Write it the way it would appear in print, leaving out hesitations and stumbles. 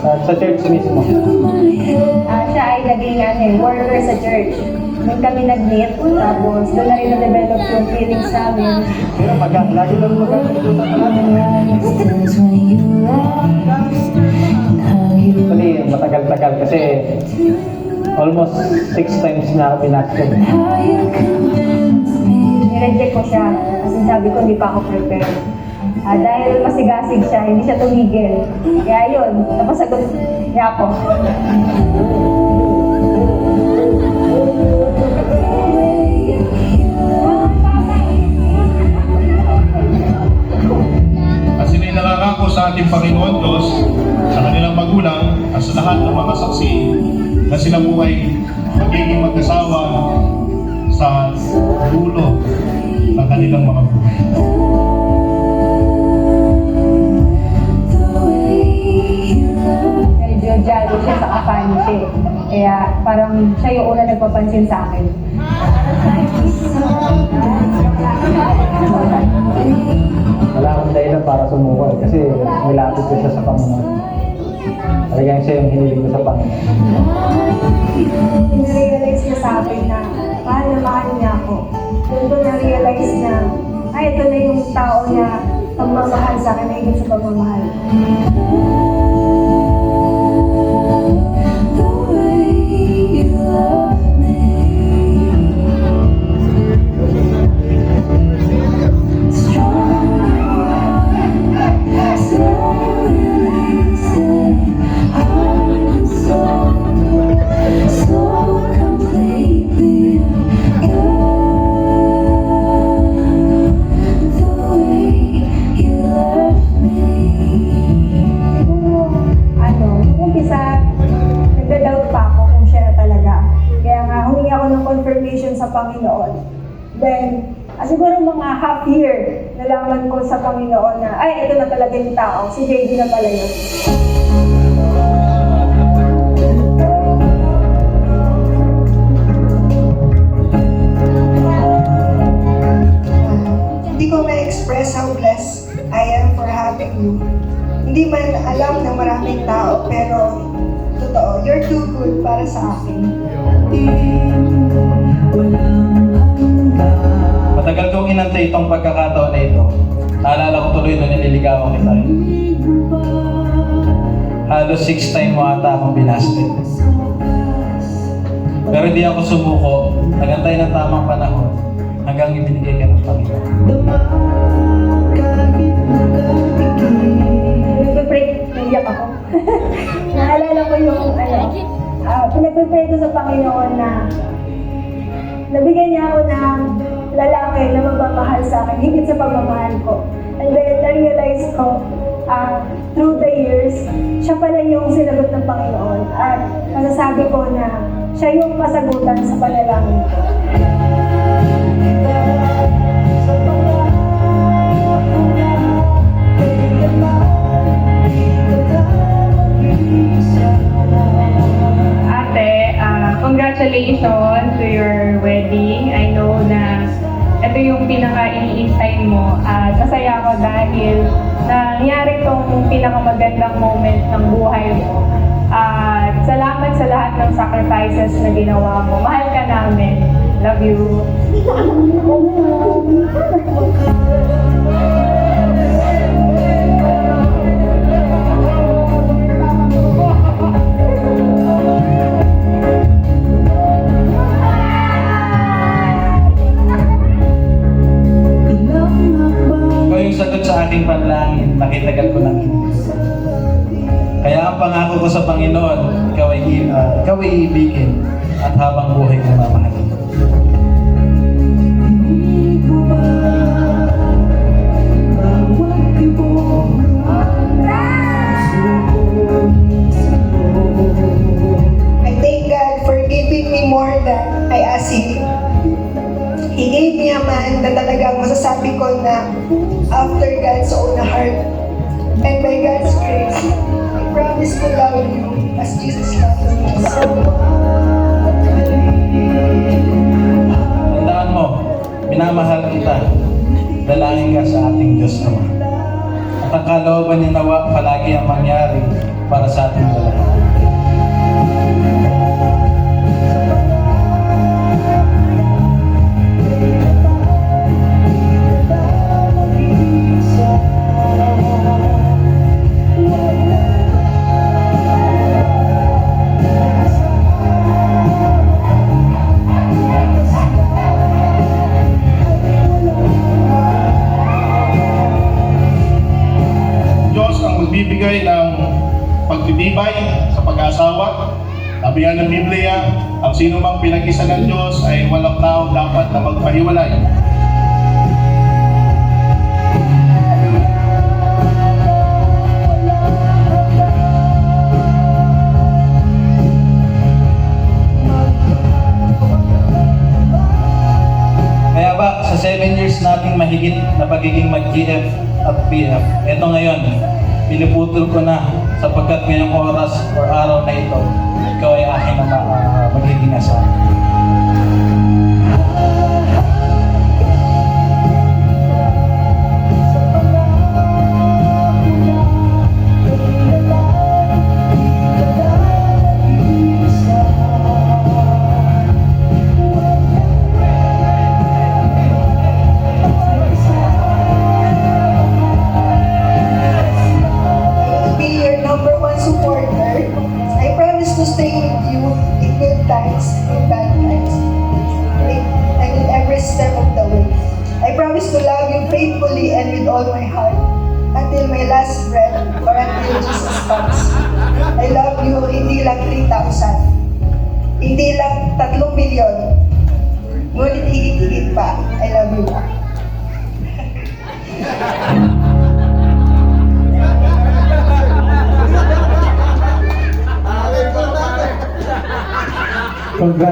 Sa church mismo. Siya ay naging worker sa church. Doon kami nag-meet, tapos doon na rin na-develop yung feelings namin. Pero lagi lang magkakalimutan ka natin. Actually, matagal-tagal kasi almost 6 times na ako binasted. Nireject ko siya kasi sabi ko hindi pa ako prepared. Dahil masigasig siya, hindi siya tumigil. Kaya yun, napasagot niya ako. At sila'y nangangako sa ating Panginoon Diyos, sa kanilang magulang, at sa lahat ng mga saksi na sila po ay magiging mag-asawa sa dulo ng kanilang mga buhay. Medyo jolly siya sa kafani siya. Kaya parang siya yung una nagpapansin sa akin. Wala akong dahilan para sumuko kasi nilapit ko siya sa Panginoon. Talagang siya yung hiniling ko sa Panginoon. Narealize niya sa akin na mahal na mahal niya ako. Doon ko na-realize na ito na yung tao na pagmamahal sa akin, na higit sa pagmamahal. Sa Panginoon. Then, siguro mga half year, nalaman ko sa Panginoon na, ito na talaga yung tao. Si JD na pala yun. Hindi ko ma-express how blessed I am for having you. Hindi man alam ng maraming tao, pero totoo, you're too good para sa akin. Matagal kong inantay itong pagkakataon na ito. Naalala ko tuloy na nililigawan kita. Halos 6 times mo ata akong binasted. Pero hindi ako sumuko. Nagantay ng tamang panahon hanggang ibinigay ka ng Panginoon. Nagpe-pray, naiyak ako. Naalala ko yung, pinagpe-pray ko sa Panginoon na nabigyan niya ako ng lalaki na magmamahal sa akin, higit sa pagmamahal ko. And then, na-realize ko, through the years, siya pala yung sinagot ng Panginoon. At masasabi ko na siya yung masagutan sa panalangin ko. Congratulations to your wedding. I know na ito yung pinaka-iniintay mo at masaya ako dahil nangyari itong pinakamagandang moment ng buhay mo. At salamat sa lahat ng sacrifices na ginawa mo. Mahal ka namin. Love you. Aking panlangin, nakitagal ko ng hindi. Kaya ang pangako ko sa Panginoon, ikaw ay ibigin at habang buhay kong mamahalin. I thank God for giving me more than I asked Him. He gave me a man na talagang masasabi ko na after God's own heart. And by God's grace, I promise to love you as Jesus loved me. So, tandaan mo, minamahal kita. Dalangin ka sa ating Diyos Ama. At ang kalooban ni Nawa palagi ang mangyari para sa ating dalawa. Diyos ang magbibigay ng pagtitibay sa pag-aasawa. Sabi nga ng Biblia, ang sino mang pinag-isa ng Diyos ay walang tao dapat na magpahiwalay. Kaya ba, sa 7 years nating mahigit na pagiging mag-GF at PF, eto ngayon, pinuputol ko na sapagkat ngayong oras or araw na ito, ikaw ay aking magiging asawa. I will be your number one supporter. I promise to stay with you in good times and bad times. And in every step of the way. I promise to love you faithfully and with all my heart. Until my last breath or until Jesus comes. I love you hindi lang 3,000. Hindi lang 3 milyon. Ngunit higit-higit pa, I love you more. Congrats.